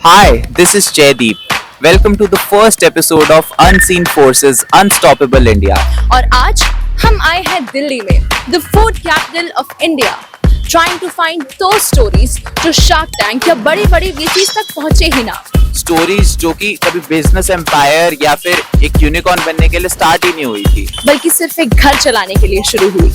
Hi, this is Jaydeep. Welcome to the first episode of Unseen Forces Unstoppable India. और आज हम आए हैं दिल्ली में, the food capital of India, trying to find दो stories जो शार्क टैंक या बड़ी बड़ी वीसीज तक पहुंचे ही ना। स्टोरीज जो कि कभी बिजनेस एम्पायर या फिर एक यूनिकॉर्न बनने के लिए स्टार्ट ही नहीं हुई थी, बल्कि सिर्फ एक घर चलाने के लिए शुरू हुई।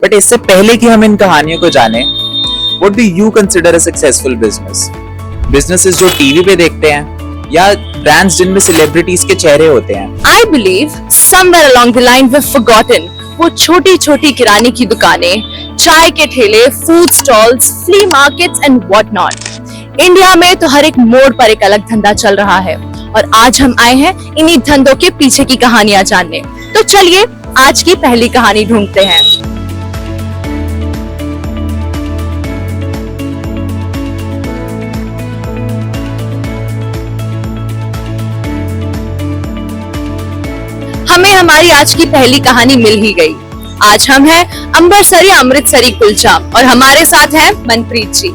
बट इससे पहले कि हम इन कहानियों को जाने, what do you consider a successful business? Businesses जो टीवी पे देखते हैं या ब्रांड्स जिनमें सेलिब्रिटीज के चेहरे होते हैं? I believe somewhere along the line we've forgotten वो छोटी छोटी किराने की दुकानें, चाय के ठेले, food stalls, flea markets and what not. India में तो हर एक मोड़ पर एक अलग धंधा चल रहा है और आज हम आए हैं इन्हीं धंधों के पीछे की कहानियां जानने। तो चलिए आज की पहली कहानी ढूंढते हैं। हमें हमारी आज की पहली कहानी मिल ही गई। आज हम हैं अंबरसरी अमृतसरी कुलचा और हमारे साथ हैं मनप्रीत जी।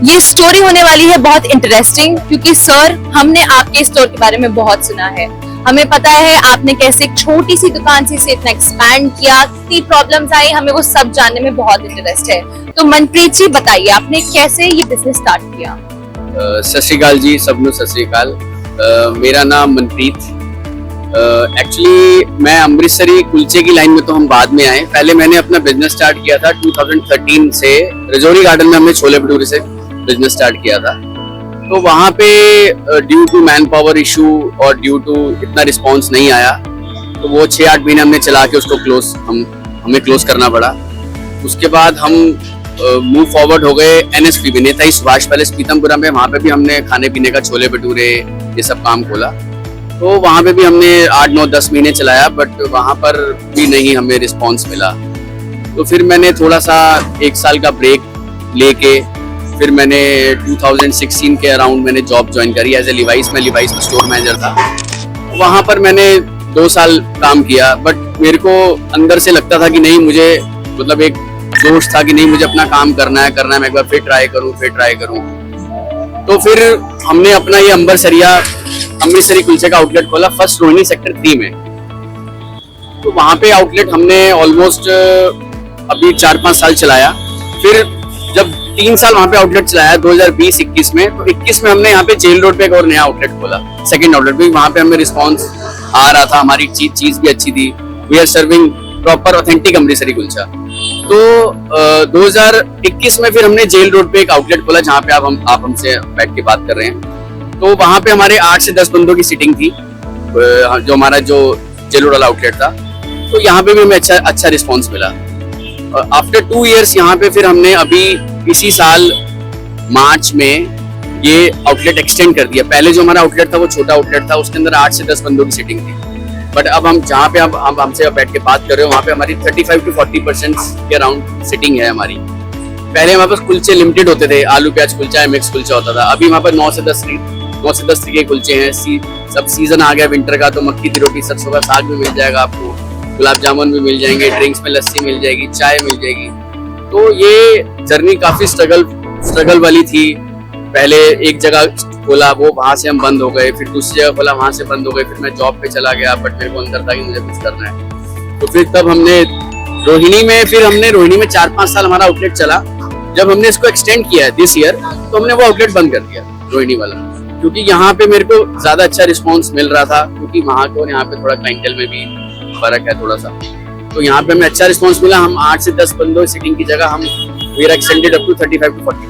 ये स्टोरी होने वाली है बहुत इंटरेस्टिंग, क्योंकि सर हमने आपके स्टोर के बारे में बहुत सुना है। हमें पता है आपने कैसे एक छोटी सी दुकान से इतना एक्सपैंड किया, कितनी प्रॉब्लम्स आई, हमें वो सब जानने में बहुत इंटरेस्ट है। तो मनप्रीत जी बताइए, आपने कैसे ये बिजनेस स्टार्ट किया? सत श्री अकाल जी, सबनों सत श्री अकाल। मेरा नाम मनप्रीत। एक्चुअली मैं अमृतसरी कुलचे की लाइन में तो हम बाद में आए। पहले मैंने अपना बिजनेस स्टार्ट किया था 2013 से। रजौरी गार्डन में हमने छोले भटूरे से बिजनेस स्टार्ट किया था। तो वहाँ पे due to man power issue और ड्यू टू इतना रिस्पांस नहीं आया, तो वो 6-8 महीने हमने चला के उसको हमें क्लोज करना पड़ा। उसके बाद हम मूव फॉरवर्ड हो गए NSPB, नेताजी सुभाष पैलेस पीतमपुरा में। वहाँ पे भी हमने खाने पीने का छोले भटूरे ये सब काम खोला। तो वहाँ पे भी हमने 8-9-10 महीने चलाया, बट वहाँ पर भी नहीं हमें रिस्पांस मिला। तो फिर मैंने थोड़ा सा 1 साल का ब्रेक लेके फिर मैंने 2016 के अराउंड मैंने जॉब ज्वाइन करी एज ए लिवाइस में स्टोर मैनेजर था। वहाँ पर मैंने 2 साल काम किया, बट मेरे को अंदर से लगता था कि नहीं, मुझे मतलब एक जोश था कि नहीं, मुझे अपना काम करना है, मैं एक बार फिर ट्राई करूँ। तो फिर हमने अपना ये अमृतसरी कुलचे का आउटलेट खोला, फर्स्ट रोहिणी सेक्टर 3 में। तो वहाँ पे आउटलेट हमने ऑलमोस्ट अभी 4-5 साल चलाया। फिर जब 3 साल वहाँ पे आउटलेट चलाया 2020-21 में, तो 21 में हमने यहाँ पे जेल रोड पे एक और नया आउटलेट खोला, सेकंड आउटलेट भी। वहाँ पे हमें रिस्पांस आ रहा था, हमारी चीज भी अच्छी थी। We are serving proper authentic Amritsari kulcha. तो 2021 में फिर हमने जेल रोड पे एक आउटलेट खोला, जहाँ पे आप हमसे बैठ के बात कर रहे हैं। तो वहाँ पे हमारे 8 से 10 बंदों की सिटिंग थी, जो हमारा जो जेल रोड वाला आउटलेट था। तो यहाँ पे भी हमें अच्छा रिस्पांस मिला। आफ्टर 2 इयर्स यहाँ पे फिर हमने अभी इसी साल मार्च में ये आउटलेट एक्सटेंड कर दिया। पहले जो हमारा आउटलेट था वो छोटा आउटलेट था, उसके अंदर 8 से 10 बंदों की सिटिंग थी। बट अब हम जहाँ पे हम हमसे बैठ के बात कर रहे हो, वहाँ पे हमारी 35 to 40% के अराउंड सिटिंग है हमारी। पहले हमारे पास कुलचे लिमिटेड होते थे, आलू प्याज कुलचा, MX कुलचा होता था। अभी वहाँ पर 9 से 10 तरह के कुलचे हैं। सब सीजन आ गया विंटर का, तो मक्की की रोटी, सरसों का साग भी मिल जाएगा आपको, गुलाब जामुन भी मिल जाएंगे, ड्रिंक्स में लस्सी मिल जाएगी, चाय मिल जाएगी। तो ये जर्नी काफी स्ट्रगल वाली थी। पहले एक जगह खोला, वो वहां से हम बंद हो गए, फिर दूसरी जगह खोला, वहां से बंद हो गए। फिर मैं जॉब पे चला गया, बट मेरे को अंदर था कि मुझे कुछ करना है। तो फिर तब हमने रोहिणी में 4-5 साल हमारा आउटलेट चला। जब हमने इसको एक्सटेंड किया दिस ईयर, तो हमने वो आउटलेट बंद कर दिया, रोहिणी वाला, क्योंकि यहाँ पे मेरे को ज्यादा अच्छा रिस्पांस मिल रहा था। क्योंकि वहाँ को यहाँ पे थोड़ा क्लाइंटल में भी फर्क है थोड़ा सा, तो यहाँ पे हमें अच्छा रिस्पांस मिला। हम 8 से 10 बंदों सिटिंग की जगह हम we are extended up to 35 to 40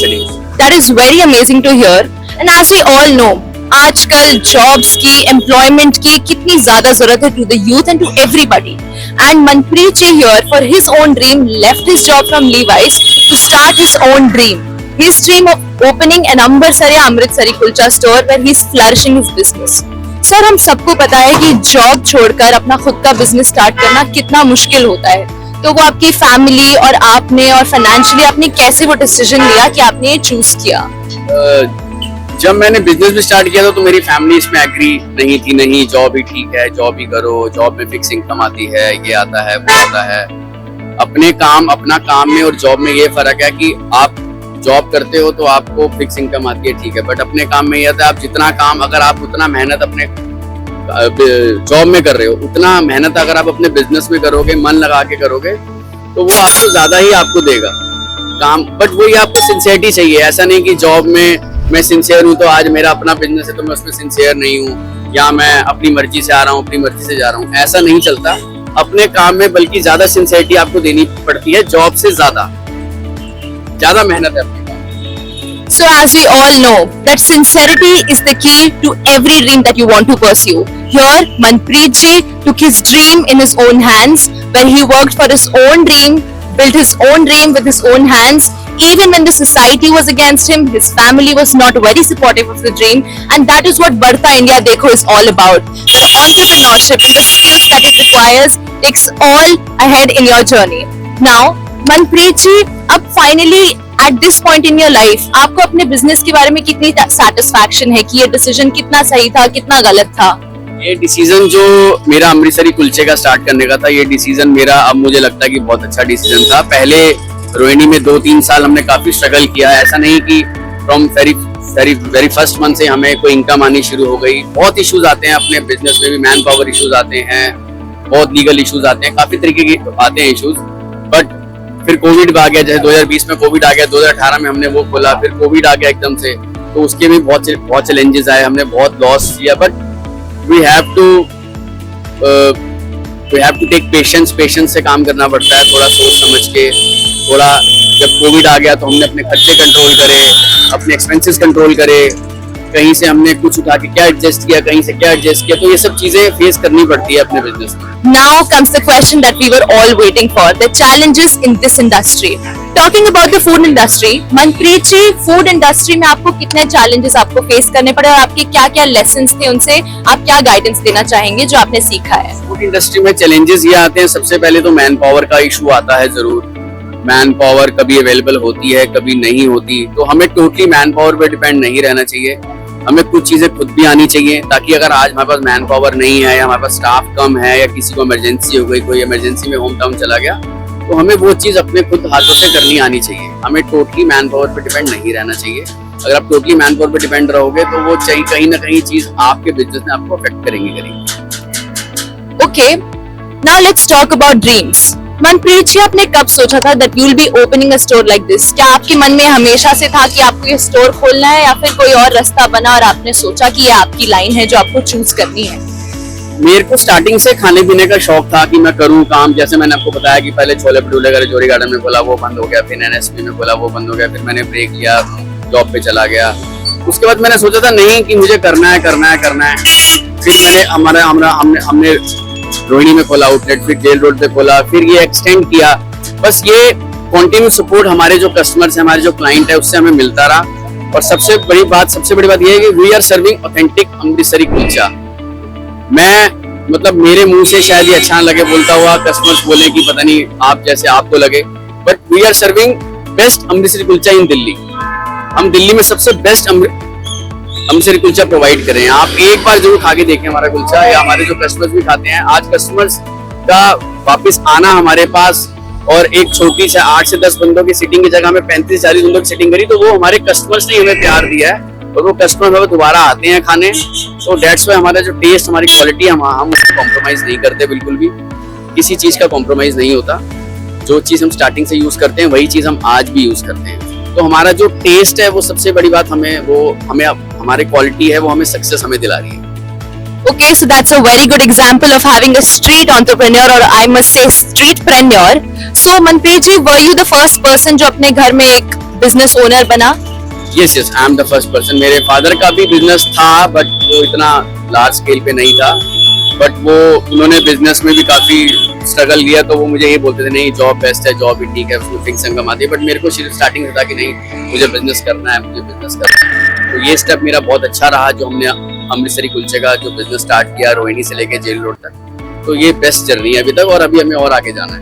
sittings. That is very amazing to hear. And as we all know, आजकल जॉब्स की, एम्प्लॉयमेंट की कितनी ज्यादा जरूरत है to the youth and to everybody. And Manpreet ji here for his own dream left his job from Levi's to start his own dream, his dream of opening an Amritsari kulcha store where he is flourishing his business. Sir, हम सबको पता है कि job छोड़कर अपना खुद का business start करना कितना मुश्किल होता है। तो वो आपकी फैमिली और आपने और फाइनेंशियली आपने कैसे वो डिसीजन लिया कि आपने ये चूज किया? जब मैंने बिजनेस भी स्टार्ट किया था तो मेरी फैमिली इसमें एग्री नहीं थी, नहीं जॉब ही ठीक है, जॉब ही करो, जॉब में फिक्स इनकम आती है, ये आता है वो आता है। अपना काम में और जॉब में ये फर्क है कि आप जॉब करते हो तो आपको फिक्स इनकम आती है, ठीक है, बट अपने काम में ये आता है आप जितना काम, अगर आप उतना मेहनत अपने जॉब में कर रहे हो, उतना मेहनत अगर आप अपने बिजनेस में करोगे, मन लगा के करोगे, तो वो आपको ज्यादा ही आपको देगा काम। बट वही आपको सिंसियरिटी चाहिए, ऐसा नहीं कि जॉब में मैं सिंसियर हूँ तो आज मेरा अपना बिजनेस है तो मैं उसमें सिंसियर नहीं हूँ, या मैं अपनी मर्जी से आ रहा हूँ, अपनी मर्जी से जा रहा हूँ, ऐसा नहीं चलता। अपने काम में बल्कि ज्यादा सिंसियरिटी आपको देनी पड़ती है, जॉब से ज्यादा मेहनत है अपने काम। So as we all know that sincerity is the key to every dream that you want to pursue. Here, Manpreet ji took his dream in his own hands, where he worked for his own dream, built his own dream with his own hands. Even when the society was against him, his family was not very supportive of the dream, and that is what Barta India Dekho is all about. The entrepreneurship and the skills that it requires takes all ahead in your journey. Now, Manpreet ji, अब finally at this point in your life, आपको अपने business के बारे में कितनी satisfaction है कि ये डिसीजन कितना सही था, कितना गलत था? ये डिसीजन जो मेरा अमृतसरी कुलचे का स्टार्ट करने का था, ये डिसीजन मेरा अब मुझे लगता है कि बहुत अच्छा डिसीजन था। पहले रोहिणी में 2-3 साल हमने काफी स्ट्रगल किया, ऐसा नहीं कि फ्रॉम वेरी फर्स्ट मंथ से हमें कोई इनकम आनी शुरू हो गई। बहुत इश्यूज आते हैं अपने बिजनेस में भी, मैन पावर इश्यूज आते हैं, बहुत लीगल इश्यूज आते हैं, काफी तरीके के आते हैं इश्यूज। बट फिर कोविड आ गया, जैसे 2020 में कोविड आ गया, 2018 में हमने वो खोला, फिर कोविड आ गया एकदम से, तो उसके भी बहुत चैलेंजेस आए, हमने बहुत लॉस किया। But we have to take patience से काम करना पड़ता है, थोड़ा सोच समझ के। थोड़ा जब कोविड आ गया तो हमने अपने खर्चे कंट्रोल करे, अपने एक्सपेंसेस कंट्रोल करे, कहीं से हमने कुछ उठा के क्या एडजस्ट किया, कहीं से क्या एडजस्ट किया, तो ये सब चीजें फेस करनी पड़ती है अपने बिजनेस में। Now comes the question that we were all waiting for, the challenges in this industry. Talking about the food industry, Manpreet ji, food industry में आपको कितने challenges आपको face करने पड़े और आपके क्या-क्या lessons थे, उनसे आप क्या guidance देना चाहेंगे जो आपने सीखा है? फूड इंडस्ट्री में चैलेंजेस ये आते हैं, सबसे पहले तो मैन पावर का इशू आता है जरूर। मैन पावर कभी अवेलेबल होती है, कभी नहीं होती, तो हमें टोटली मैन पावर पे डिपेंड नहीं रहना चाहिए। हमें कुछ चीजें खुद भी आनी चाहिए, ताकि अगर आज हमारे पास मैन पावर नहीं है या हमारे पास स्टाफ कम है या किसी को इमरजेंसी हो गई, कोई इमरजेंसी में होम टाउन चला गया, तो हमें वो चीज अपने खुद हाथों से करनी आनी चाहिए। हमें टोटली मैन पावर पे डिपेंड नहीं रहना चाहिए। अगर आप टोटली मैन पावर पे डिपेंड रहोगे तो वो कहीं ना कहीं चीज आपके बिजनेस में आपको अफेक्ट करेंगी। Okay, now let's talk about dreams. Manpreet जी, आपने कब सोचा था that you will be opening a store like this? क्या आपके मन में हमेशा से था कि आपको ये स्टोर खोलना है, या फिर कोई और रास्ता बना और आपने सोचा कि ये आपकी लाइन है जो आपको चूज करनी है? मेरे को स्टार्टिंग से खाने पीने का शौक था कि मैं करूँ काम। जैसे मैंने आपको बताया कि पहले छोले भटूरे का जोरी गार्डन में खोला, वो बंद हो गया, फिर NSP में खोला, वो बंद हो गया, फिर मैंने ब्रेक लिया, जॉब पे चला गया। उसके बाद मैंने सोचा था नहीं कि मुझे करना है। फिर मैंने हमने रोहिणी में खोला आउटलेट, फिर जेल रोड पे खोला, फिर ये एक्सटेंड किया। बस ये कंटिन्यू सपोर्ट हमारे जो कस्टमर्स हैं, हमारे जो क्लाइंट है, उससे हमें मिलता रहा। और सबसे बड़ी बात ये है कि we are serving authentic Amritsari kulcha. मैं मतलब मेरे मुंह से शायद ये अच्छा लगे बोलता हुआ, कस्टमर्स बोले कि पता नहीं आप जैसे आपको लगे, but we are serving best Amritsari kulcha in Delhi. हम दिल्ली में सबसे बेस्ट अमृतसरी कुलचा प्रोवाइड करें। आप एक बार जरूर खा के देखें हमारा कुलचा, या हमारे जो कस्टमर्स भी खाते हैं। आज कस्टमर्स का वापस आना हमारे पास, और एक छोटी से 8 से 10 बंदों की सीटिंग की जगह में 35-40 बंदों की सीटिंग करी, तो वो हमारे कस्टमर्स ने हमें प्यार दिया है और वो कस्टमर हमें दोबारा आते हैं खाने। सो दैट्स व्हाई हमारा जो टेस्ट, हमारी क्वालिटी, हम उसको कॉम्प्रोमाइज नहीं करते, बिल्कुल भी किसी चीज का कॉम्प्रोमाइज नहीं होता। जो चीज हम स्टार्टिंग से यूज करते हैं वही चीज हम आज भी यूज करते हैं। तो हमारा जो टेस्ट है वो सबसे बड़ी बात, हमें हमारी क्वालिटी है, वो हमें सक्सेस हमें दिला रही है। Okay, so that's a very good example of having a street entrepreneur, or I must say streetpreneur. So Manpreet ji, were you the first person जो अपने घर में एक business owner बना? Yes, I am the first person. मेरे father का भी business था, बट वो इतना लार्ज स्केल पे नहीं था। बट वो उन्होंने बिजनेस में भी काफी स्ट्रगल किया, तो वो मुझे ये बोलते थे नहीं जॉब बेस्ट है, जॉब ही ठीक है, उसमें फिक्स इनकम आती है। बट मेरे को स्टार्टिंग से था कि नहीं मुझे बिजनेस करना है। तो ये स्टेप मेरा बहुत अच्छा रहा, जो हमने अमृतसरी कुलचे का जो बिजनेस स्टार्ट किया रोहिणी से लेके जेल रोड तक। तो ये बेस्ट जर्नी है अभी तक, और अभी हमें और आगे जाना है।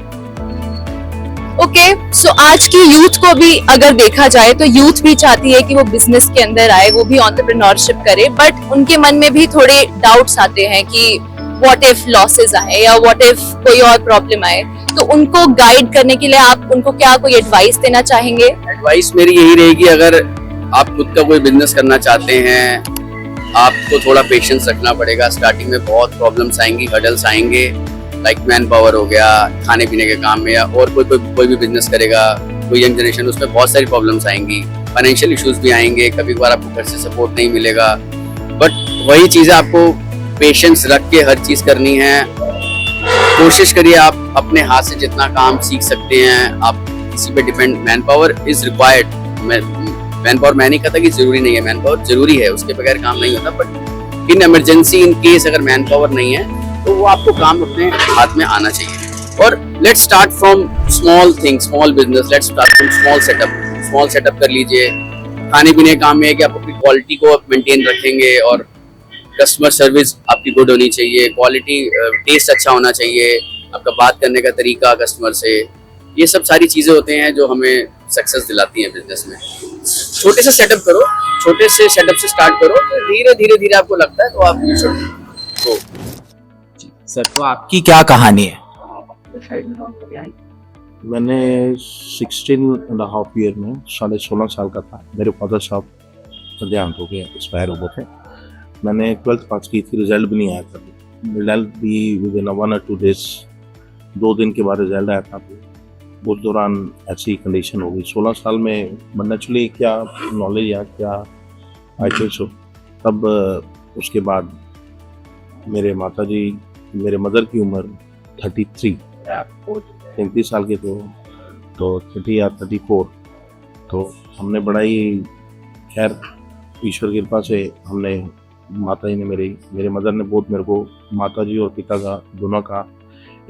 ओके, सो आज की यूथ को भी अगर देखा जाए तो यूथ भी चाहती है कि वो बिजनेस के अंदर आए, वो भी एंटरप्रेन्योरशिप करे, बट उनके मन में भी थोड़े डाउट्स आते हैं कि व्हाट इफ लॉसेस आए या व्हाट इफ कोई और प्रॉब्लम आए, तो उनको गाइड करने के लिए आप उनको क्या कोई एडवाइस देना चाहेंगे? एडवाइस मेरी यही रहेगी, अगर आप खुद का कोई बिजनेस करना चाहते हैं, आपको थोड़ा पेशेंस रखना पड़ेगा। स्टार्टिंग में बहुत प्रॉब्लम्स आएंगी, हर्डल्स आएंगे, लाइक मैन पावर हो गया, खाने पीने के काम में, या और कोई भी बिजनेस करेगा, कोई यंग जनरेशन, उसमें बहुत सारी प्रॉब्लम्स आएंगी, फाइनेंशियल इश्यूज भी आएंगे, कभी कभार आपको घर से सपोर्ट नहीं मिलेगा, बट वही चीज़ें आपको पेशेंस रख के हर चीज़ करनी है। कोशिश करिए आप अपने हाथ से जितना काम सीख सकते हैं, आप किसी पे depend, man power is required. Man power मैं नहीं कहता कि जरूरी नहीं है, मैन पावर जरूरी है, उसके बगैर काम नहीं होता, but in emergency, in case अगर मैन पावर नहीं है तो वो आपको काम अपने हाथ में आना चाहिए। और let's start from small thing, small business, let's start from small setup कर लीजिए। खाने पीने के काम में है कि आप अपनी क्वालिटी को मेंटेन रखेंगे और कस्टमर सर्विस आपकी गुड होनी चाहिए, क्वालिटी टेस्ट अच्छा होना चाहिए, आपका बात करने का तरीका कस्टमर से, ये सब सारी चीज़ें होते हैं जो हमें सक्सेस दिलाती हैं बिजनेस में। छोटे से सेटअप करो, छोटे से सेटअप से स्टार्ट करो, तो धीरे धीरे आपको लगता है तो आप यू शुड गो। सर, तो आपकी क्या कहानी है? मैंने 16.5 ईयर में 16.5 साल का था, मेरे फादर साहब का देहांत हो गया, एक्सपायर हो गए थे। मैंने 12th पास की थी, रिजल्ट भी नहीं आया था, रिजल्ट भी विद इन 1 or 2 days, 2 दिन के बाद रिजल्ट आया था। उस दौरान ऐसी कंडीशन हो गई। 16 साल में नेचुरली क्या नॉलेज या क्या आई थिंक सो, तब उसके बाद मेरे मदर की उम्र 33 साल के थे, तो 30 या 34, तो हमने बड़ा ही, खैर ईश्वर की कृपा से हमने, माता जी ने मेरे मदर ने बहुत मेरे को, माता जी और पिता का दोनों का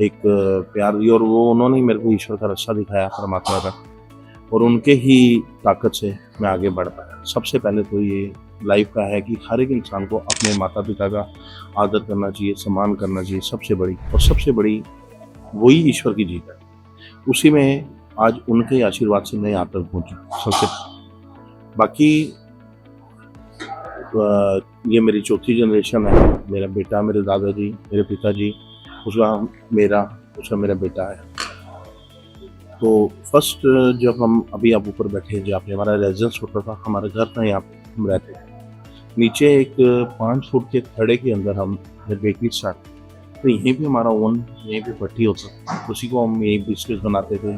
एक प्यार दिया, और वो उन्होंने ही मेरे को ईश्वर का रास्ता दिखाया, परमात्मा का, और उनके ही ताकत से मैं आगे बढ़ पाया। सबसे पहले तो ये लाइफ का है कि हर एक इंसान को अपने माता पिता का आदर करना चाहिए, सम्मान करना चाहिए, सबसे बड़ी वही ईश्वर की जीत है। उसी में आज उनके आशीर्वाद से मैं यहाँ तक पहुँचा सबसे। बाकी ये मेरी चौथी जनरेशन है, मेरा बेटा, मेरे दादाजी, मेरे पिताजी, उसका मेरा बेटा है। तो फर्स्ट जब हम अभी आप ऊपर बैठे, जहाँ पे हमारा रेजिडेंस होता था, हमारा घर था, यहाँ पे हम रहते थे, नीचे एक 5 फुट के खड़े के अंदर हम बेकरी स्टार्ट, तो यहीं पे हमारा ओवन, यहीं पे भट्टी होता, उसी को हम यहीं बिस्किट बनाते थे,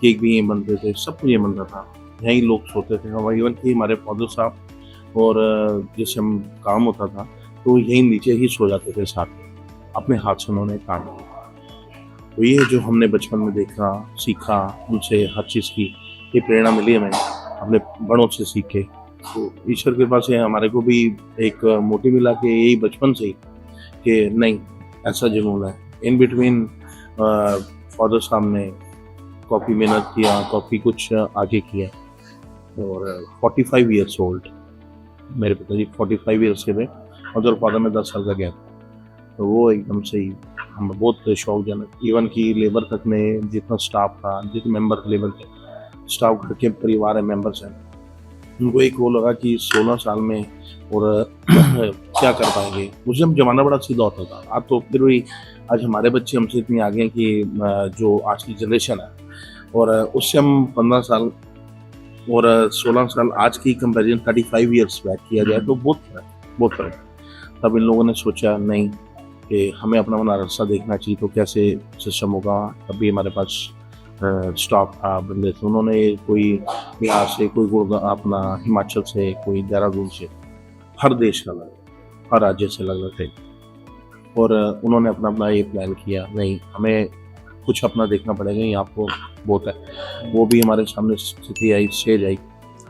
केक भी यहीं बनते थे, सब कुछ यहीं बनता था, यहीं लोग सोते थे। हमारे इवन कि हमारे फादर साहब और जिससे हम काम होता था, तो यहीं नीचे ही सो जाते थे साथ में, अपने हाथ से उन्होंने काम किया। तो ये जो हमने बचपन में देखा, सीखा, उनसे हर चीज़ की ये प्रेरणा मिली हमें, अपने बड़ों से सीखे। तो ईश्वर के पास से हमारे को भी एक मोटिव मिला कि यही बचपन से ही कि नहीं, ऐसा जुनून है। इन बिटवीन फादर साहब ने काफ़ी मेहनत किया, काफ़ी कुछ आगे किया, और 45 ईयर्स ओल्ड मेरे पिताजी 45 ईयर्स के थे, और जो फादर में 10 साल का गया था, तो वो एकदम से ही हम बहुत शौकजनक, इवन की लेबर तक में जितना स्टाफ था, जितने मेंबर थे लेबर के, स्टाफ घर के परिवार है, मेंबर्स हैं, उनको एक वो लगा कि 16 साल में और क्या कर पाएंगे। उस जब ज़माना बड़ा सीधा होता था। आज तो फिर भी आज हमारे बच्चे हमसे इतनी आगे हैं कि जो आज की जनरेशन है, और उससे हम 15 साल और 16 साल आज की कंपेरिजन 35 ईयर्स बैक किया जाए तो बहुत फर्क। तब इन लोगों ने सोचा नहीं कि हमें अपना रास्ता देखना चाहिए, तो कैसे सिस्टम होगा। तभी हमारे पास स्टॉक था, बंदे थे, उन्होंने कोई बिहार से, कोई गुड़गांव, अपना हिमाचल से, कोई देहरादून से, हर देश का अलग, हर राज्य से अलग थे, और उन्होंने अपना ये प्लान किया, नहीं हमें कुछ अपना देखना पड़ेगा, ये आपको बहुत है। वो भी हमारे सामने स्थिति आई, स्टेज आई,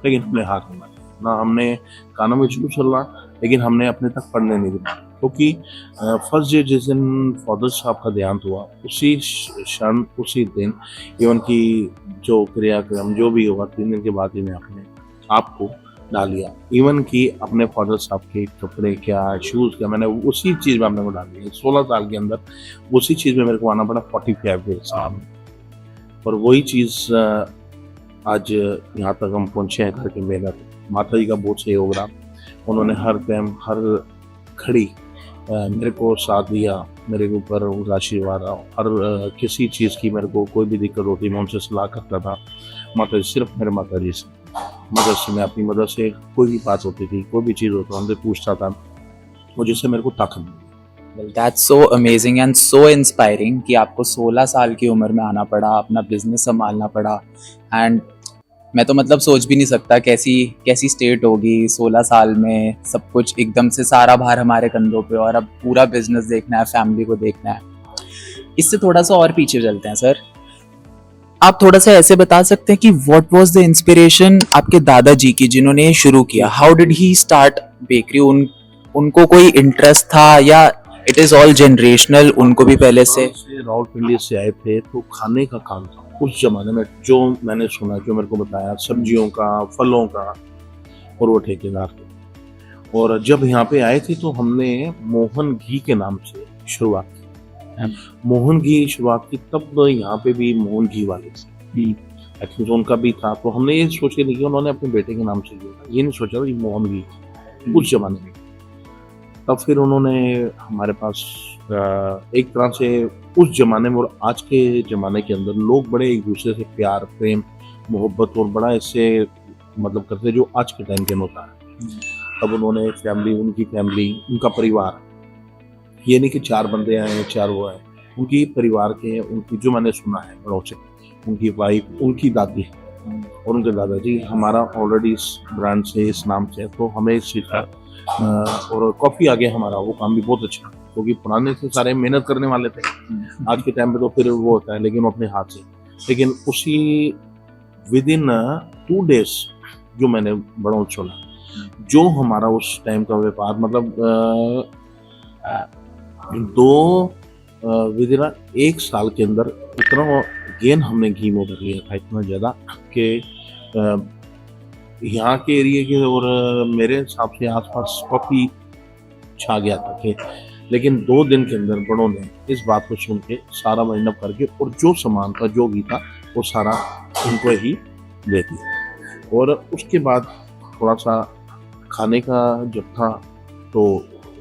लेकिन हमने हार नहीं मानी। ना हमने कानों में शुरू चलना, लेकिन हमने अपने तक पढ़ने नहीं दिया, क्योंकि फर्स्ट डे जिस दिन फादर साहब का देहांत हुआ, उसी क्षण, उसी दिन, इवन की जो क्रियाक्रम जो भी हुआ, 3 दिन के बाद ही मैं अपने आपको डाल लिया। इवन कि अपने फादर साहब के कपड़े क्या, शूज़ क्या, मैंने उसी चीज़ में अपने को डाल दिया। 16 साल के अंदर उसी चीज़ में मेरे को आना पड़ा 45 डेज साल में। और वही चीज़ आज यहाँ तक हम पहुँचे हैं करके मेहनत, माता जी का बहुत सहयोग रहा। उन्होंने हर टाइम हर घड़ी मेरे को साथ दिया, मेरे ऊपर उनका आशीर्वाद रहा। हर किसी चीज़ की मेरे को कोई भी दिक्कत होती मैं उनसे सलाह करता था। माता जी, सिर्फ मेरे माता जी से, मदद से, मैं अपनी मदद से कोई भी बात होती थी, कोई भी चीज़ होती उनसे पूछता था, और जिससे मेरे को ताकत मिली। Well, that's so amazing and so inspiring कि आपको 16 साल की उम्र में आना पड़ा, अपना बिजनेस संभालना पड़ा। एंड मैं तो मतलब सोच भी नहीं सकता कैसी स्टेट होगी 16 साल में, सब कुछ एकदम से सारा भार हमारे कंधों पे, और अब पूरा बिजनेस देखना है, फैमिली को देखना है। इससे थोड़ा सा और पीछे चलते हैं सर। आप थोड़ा सा ऐसे बता सकते हैं कि व्हाट वाज द इंस्पिरेशन आपके दादाजी की जिन्होंने ये शुरू किया? How did he start bakery? उनको कोई इंटरेस्ट था या इट इज ऑल जनरेशनल, उनको भी पहले से? रावलपिंडी से आए थे तो खाने का काम था उस जमाने में, जो मैंने सुना, जो मेरे को बताया, सब्जियों का, फलों का, और वो ठेकेदार थे। और जब यहाँ पे आए थे तो हमने मोहन घी के नाम से शुरुआत की। मोहन घी शुरुआत की, तब यहाँ पे भी मोहन घी वाले थे, एक्चुअली उनका भी था। तो हमने ये सोच के नहीं किया, उन्होंने अपने बेटे के नाम से किया, ये नहीं सोचा ये मोहन घी उस जमाने में। तब फिर उन्होंने हमारे पास एक तरह से उस जमाने में और आज के ज़माने के अंदर लोग बड़े एक दूसरे से प्यार, प्रेम, मोहब्बत और बड़ा ऐसे मतलब करते जो आज के टाइम के होता है। तब उन्होंने फैमिली, उनकी फैमिली, उनका परिवार, ये नहीं कि 4 बंदे आए, 4 वो आए, उनकी परिवार के, उनकी जो मैंने सुना है बड़ों से, उनकी वाइफ, उनकी दादी और उनके दादाजी हमारा ऑलरेडी इस ब्रांड से, इस नाम से, तो हमें सीखा। और कॉफ़ी आगे हमारा वो काम भी बहुत अच्छा, क्योंकि पुराने से सारे मेहनत करने वाले थे। आज के टाइम पे तो फिर वो होता है, लेकिन वो अपने हाथ से। लेकिन उसी विद इन 2 days जो मैंने बड़ा सुना, जो हमारा उस टाइम का व्यापार मतलब विद इन 1 साल के अंदर इतना गेन हमने घी में कर लिया था, इतना ज़्यादा कि यहाँ के एरिए के और मेरे हिसाब से आसपास कॉफ़ी छा गया था कि, लेकिन 2 दिन के अंदर बड़ों ने इस बात को सुन के सारा माइंड करके, और जो सामान था, जो भी था, वो सारा उनको ही दे दिया। और उसके बाद थोड़ा सा खाने का जब था तो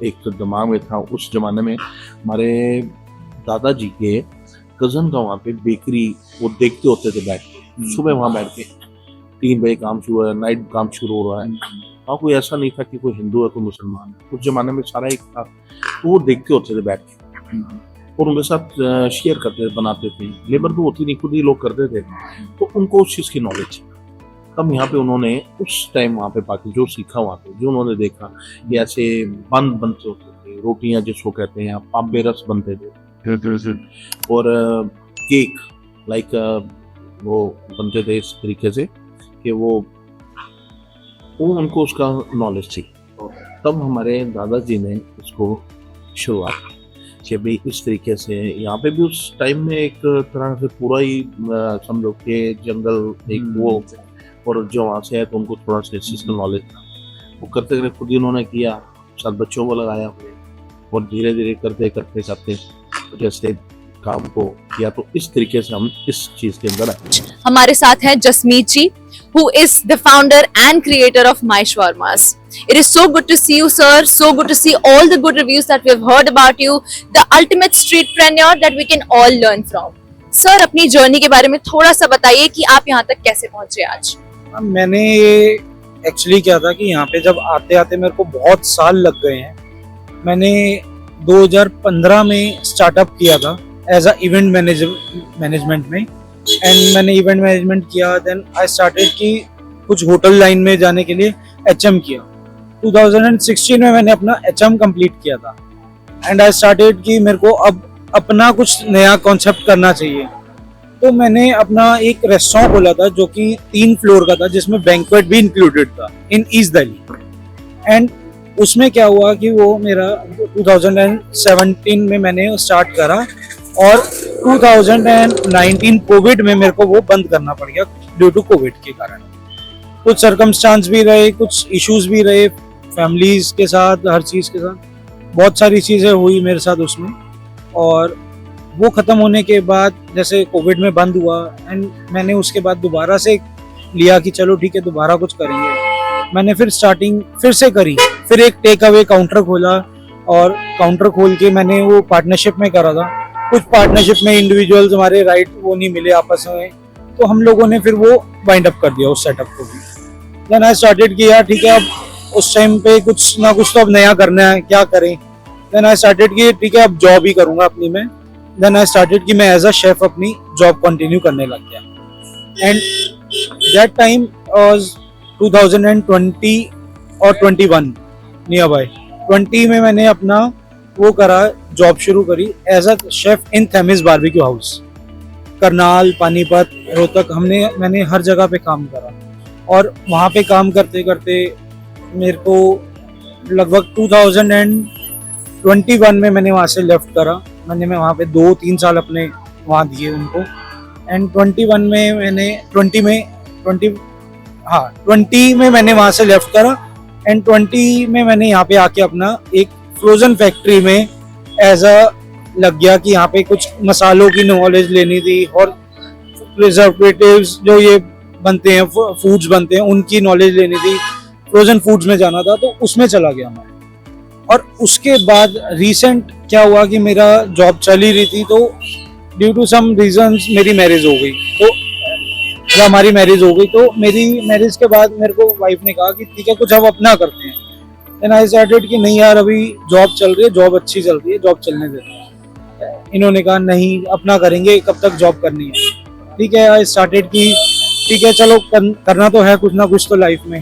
एक दिमाग में था, उस ज़माने में हमारे दादाजी के कज़न का वहाँ पे बेकरी वो देखते होते थे बैठ के, सुबह वहाँ बैठ के 3 बजे काम शुरू है, नाइट काम शुरू हो रहा है। हाँ, कोई ऐसा नहीं था कि कोई हिंदू है, कोई मुसलमान है, उस जमाने में सारा एक था। तो वो देखते होते थे बैठ के और उनके साथ शेयर करते थे, बनाते थे। लेबर तो होती नहीं, खुद ही लोग करते थे, तो उनको उस चीज़ की नॉलेज थी। तब यहाँ पे उन्होंने उस टाइम वहाँ पे पाके जो सीखा, वहाँ पे जो उन्होंने देखा, ये ऐसे बंद बनते होते थे, रोटियाँ जिसको कहते हैं, पापे रस बनते थे, और केक लाइक वो बनते थे इस तरीके से कि वो उनको उसका नॉलेज थी। तब हमारे दादाजी ने इसको शुरुआत की कि भाई इस तरीके से यहाँ पे भी उस टाइम में एक तरह से पूरा ही समझो कि जंगल एक वो, और जो वहाँ से है तो उनको थोड़ा सा इस चीज़ का नॉलेज था। वो करते करते खुद ही उन्होंने किया, साथ बच्चों को लगाया हुए, और धीरे धीरे करते करते करते जैसे काम को किया, तो इस तरीके से हम इस चीज़ के अंदर आए। हमारे साथ हैं जसमीत जी, who is the founder and creator of My Shawarmas. It is so good to see you, sir. So good to see all the good reviews that we have heard about you. The ultimate streetpreneur that we can all learn from. Sir, अपनी journey के बारे में थोड़ा सा बताइए कि आप यहाँ तक कैसे पहुँचे आज? मैंने एक्चुअली क्या था कि यहाँ पे जब आते आते मेरे को बहुत साल लग गए हैं। मैंने 2015 में स्टार्टअप किया था एज अ इवेंट मैनेजमेंट में, एंड मैंने इवेंट मैनेजमेंट किया। देन आई स्टार्टेड कि कुछ होटल लाइन में जाने के लिए HM किया। 2016 में मैंने अपना HM कंप्लीट किया था, एंड आई स्टार्टेड कि मेरे को अब अपना कुछ नया कॉन्सेप्ट करना चाहिए। तो मैंने अपना एक रेस्टोरेंट खोला था जो कि 3 फ्लोर का था, जिसमें बैंक्वेट भी इंक्लूडेड था इन ईस्ट दिल्ली। एंड उसमें क्या हुआ कि वो मेरा 2017 में मैंने स्टार्ट करा, और 2019 कोविड में मेरे को वो बंद करना पड़ गया ड्यू टू कोविड के कारण। कुछ सरकमस्टांस भी रहे, कुछ इश्यूज भी रहे फैमिलीज के साथ, हर चीज़ के साथ बहुत सारी चीज़ें हुई मेरे साथ उसमें। और वो ख़त्म होने के बाद जैसे कोविड में बंद हुआ एंड मैंने उसके बाद दोबारा से लिया कि चलो ठीक है दोबारा कुछ करेंगे। मैंने फिर स्टार्टिंग फिर से करी, फिर एक टेक अवे काउंटर खोला और काउंटर खोल के मैंने वो पार्टनरशिप में करा था। कुछ पार्टनरशिप में इंडिविजुअल्स हमारे राइट वो नहीं मिले आपस में, तो हम लोगों ने फिर वो वाइंड अप कर दिया उस सेटअप को भी। देन आई स्टार्टेड किया ठीक है अब उस टाइम पे कुछ ना कुछ तो अब नया करना है, क्या करें। देन आई स्टार्टेड कि ठीक है अब जॉब ही करूंगा अपनी मैं। देन आई स्टार्टेड कि मैं एज अ शेफ अपनी जॉब कंटिन्यू करने लग गया। एंड दैट टाइम वाज 2020 और 21 नियर बाय। 20 में मैंने अपना वो करा, जॉब शुरू करी as a chef in Themis Barbecue House. Karnal, Panipat, Rohtak मैंने हर जगह पे काम करा और वहाँ पे काम करते करते मेरे को लगभग 2021 में मैंने वहाँ से लेफ्ट करा। मैं वहाँ पे 2-3 साल अपने वहाँ दिए उनको। एंड 21 में मैंने 20 में मैंने वहाँ से लेफ्ट करा। एंड 20 में मैंने यहाँ पे आके अपना एक फ्रोजन फैक्ट्री में एज अ लग गया कि यहाँ पे कुछ मसालों की नॉलेज लेनी थी और प्रिजर्वेटिव्स जो ये बनते हैं, फूड्स बनते हैं, उनकी नॉलेज लेनी थी। फ्रोजन फूड्स में जाना था तो उसमें चला गया मैं। और उसके बाद रिसेंट क्या हुआ कि मेरा जॉब चल ही रही थी तो ड्यू टू सम रीजंस मेरी मैरिज हो गई। तो जब हमारी मैरिज हो गई तो मेरी मैरिज के बाद मेरे को वाइफ ने कहा कि ठीक है कुछ अब अपना करते हैं। देन आई स्टार्टेड कि नहीं यार अभी जॉब चल रही है, जॉब अच्छी चल रही है, जॉब चलने देते हैं। इन्होंने कहा नहीं अपना करेंगे, कब तक जॉब करनी है। ठीक है आई स्टार्टेड कि ठीक है चलो करना तो है कुछ ना कुछ तो लाइफ में।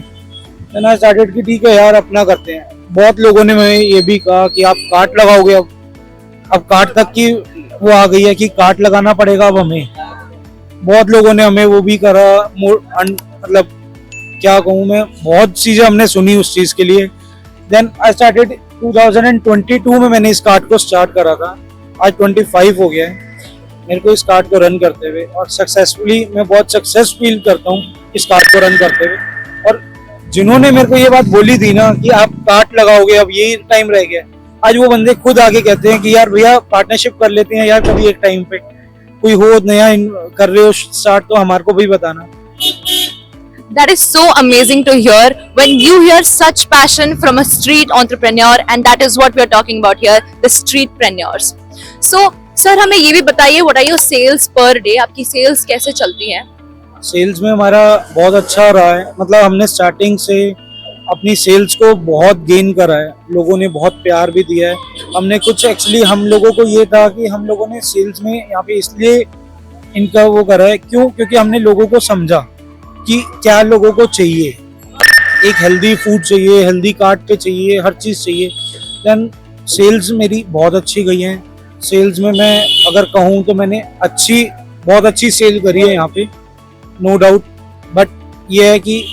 देन आई स्टार्टेड कि ठीक है यार अपना करते हैं। बहुत लोगों ने मुझे ये भी कहा कि आप कार्ट लगाओगे, अब कार्ट तक की वो आ गई है कि कार्ट लगाना पड़ेगा अब हमें। बहुत लोगों ने हमें वो भी करा, मतलब क्या कहूँ मैं, बहुत चीजें हमने सुनी उस चीज के लिए। देन आई स्टार्टेड 2022 में मैंने इस कार्ट को स्टार्ट करा था। आज 25 हो गया है मेरे को इस कार्ट को रन करते हुए और सक्सेसफुली मैं बहुत सक्सेस फील करता हूँ इस कार्ट को रन करते हुए। और जिन्होंने मेरे को ये बात बोली थी ना कि आप कार्ट लगाओगे अब यही टाइम रह गया, आज वो बंदे खुद आगे कहते हैं कि यार भैया पार्टनरशिप कर लेते हैं यार कभी एक टाइम पे, कोई हो नया कर रहे हो स्टार्ट तो हमारे को भी बताना। That is so amazing to hear when you hear such passion from a street entrepreneur, and that is what we are talking about here, the streetpreneurs. So, sir हमें ये भी बताइए what are your sales per day? आपकी sales कैसे चलती हैं? Sales में हमारा बहुत अच्छा रहा है, मतलब हमने स्टार्टिंग से अपनी सेल्स को बहुत गेन करा है, लोगों ने बहुत प्यार भी दिया है। हमने कुछ एक्चुअली हम लोगों को ये था कि हम लोगों ने सेल्स में यहाँ पे इसलिए इनका वो करा है क्योंकि हमने लोगों को समझा कि क्या लोगों को चाहिए। एक हेल्दी फूड चाहिए, हेल्दी कार्ट पे चाहिए, हर चीज़ चाहिए। देन सेल्स मेरी बहुत अच्छी गई है। सेल्स में मैं अगर कहूँ तो मैंने बहुत अच्छी सेल करी है यहाँ पे, नो डाउट। बट ये है कि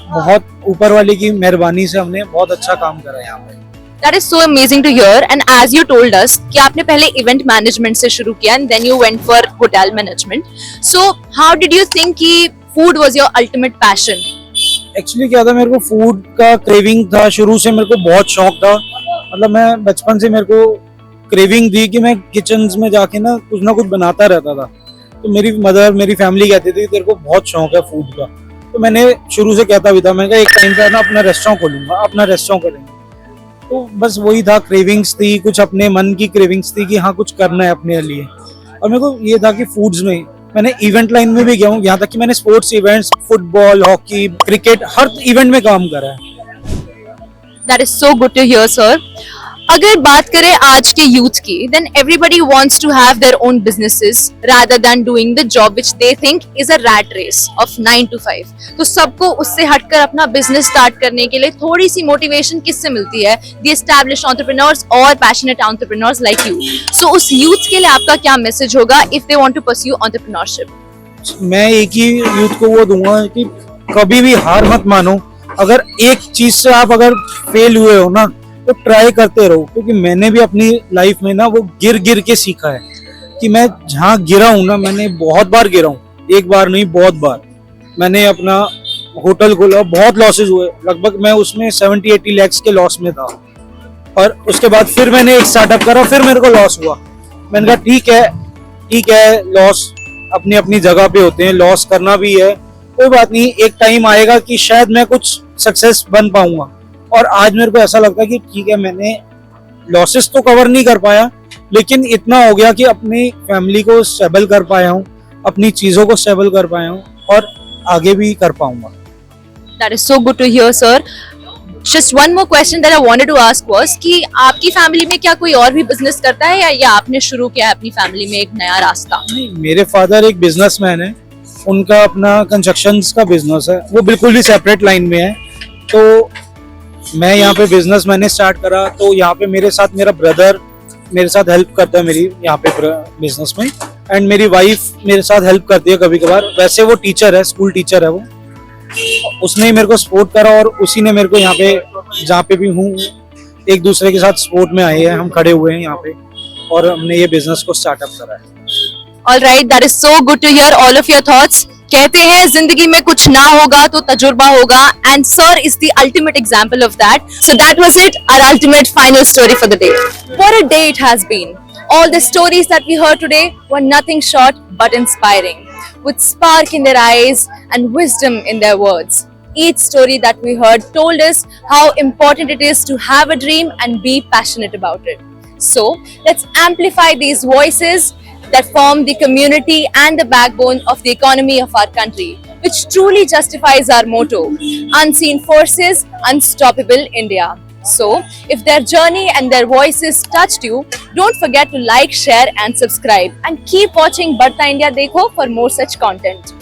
बहुत ऊपर वाले की मेहरबानी से हमने बहुत अच्छा काम करा है यहाँ पे। That is so amazing to hear, and as you told us कि आपने पहले event management से शुरू किया and then you went for hotel management. So how did you think कि food was your ultimate passion? Actually क्या था, मेरे को फूड का क्रेविंग था, शुरू से मेरे को बहुत शौक था। मतलब मैं बचपन से मेरे को क्रेविंग थी कि मैं किचन में जाके ना कुछ बनाता रहता था। तो मेरी मदर, मेरी फैमिली कहती थी तेरे को बहुत शौक है फूड का। तो मैंने शुरू से कहता भी था, मैं एक टाइम पे ना अपना रेस्टोरेंट खोलूंगा, अपना रेस्टोरेंट करेंगे। तो बस वही था, क्रेविंग्स थी, कुछ अपने मन की क्रेविंग्स थी कि हाँ कुछ करना है अपने लिए। और मेरे को ये था कि फूड्स में मैंने इवेंट लाइन में भी गया हूँ, यहाँ तक कि मैंने sports events, football, hockey, cricket, हर इवेंट में काम करा है। That is so good to hear, sir. अगर बात करें आज के यूथ की, then everybody wants to have their own businesses rather than doing the job which they think is a rat race of 9 to 5. तो सबको उससे हटकर अपना बिजनेस स्टार्ट करने के लिए थोड़ी सी मोटिवेशन किससे मिलती है? The established entrepreneurs और passionate entrepreneurs like you. So उस यूथ के लिए आपका क्या मैसेज होगा if they want to pursue entrepreneurship? मैं एक ही यूथ को वो दूंगा कि कभी भी हार मत मानो। अगर एक चीज से आप अगर फेल हुए हो ना तो ट्राई करते रहो, क्योंकि मैंने भी अपनी लाइफ में ना वो गिर के सीखा है कि मैं जहाँ गिरा हूँ ना, मैंने बहुत बार गिरा हूँ, एक बार नहीं बहुत बार। मैंने अपना होटल खोला, बहुत लॉसेस हुए, लगभग मैं उसमें 70-80 लाख के लॉस में था। और उसके बाद फिर मैंने एक स्टार्टअप करा, फिर मेरे को लॉस हुआ। मैंने कहा ठीक है ठीक है, लॉस अपनी अपनी जगह पे होते हैं, लॉस करना भी है, कोई बात नहीं, एक टाइम आएगा कि शायद मैं कुछ सक्सेस बन पाऊंगा। और आज मेरे को ऐसा लगता है कि ठीक है, मैंने लॉसेस तो कवर नहीं कर पाया, लेकिन इतना हो गया कि अपनी फैमिली को स्टेबल कर पाया हूँ, अपनी चीजों को स्टेबल कर पाया हूँ और आगे भी कर पाऊंगा। That is so good to hear, sir. Just one more question that I wanted to ask was कि आपकी फैमिली में क्या कोई और भी बिजनेस करता है या आपने शुरू किया है अपनी फैमिली में एक नया रास्ता? नहीं, मेरे फादर एक बिजनेसमैन है, उनका अपना कंस्ट्रक्शंस का बिजनेस है, वो बिल्कुल भी सेपरेट लाइन में है। तो मैं यहाँ पे बिजनेस मैंने स्टार्ट करा, तो यहाँ पे मेरे साथ मेरा ब्रदर मेरे साथ हेल्प करता है मेरी यहाँ पे बिजनेस में, एंड मेरी वाइफ मेरे साथ हेल्प करती है कभी कभार। वैसे वो टीचर है, स्कूल टीचर है वो, उसने ही मेरे को सपोर्ट करा और उसी ने मेरे को यहाँ पे जहाँ पे भी हूँ एक दूसरे के साथ सपोर्ट में आए हैं, हम खड़े हुए हैं यहाँ पे और हमने ये बिजनेस को स्टार्टअप करा है। All right, that is so good to hear all of your thoughts. कहते हैं जिंदगी में कुछ ना होगा तो तजुर्बा होगा, and sir is the ultimate example of that. So that was it, our ultimate final story for the day. What a day it has been. All the stories that we heard today were nothing short but inspiring, with spark in their eyes and wisdom in their words. Each story that we heard told us how important it is to have a dream and be passionate about it. So let's amplify these voices that form the community and the backbone of the economy of our country, which truly justifies our motto, Unseen Forces, Unstoppable India. So, if their journey and their voices touched you, don't forget to like, share and subscribe, and keep watching Badhta India Dekho for more such content.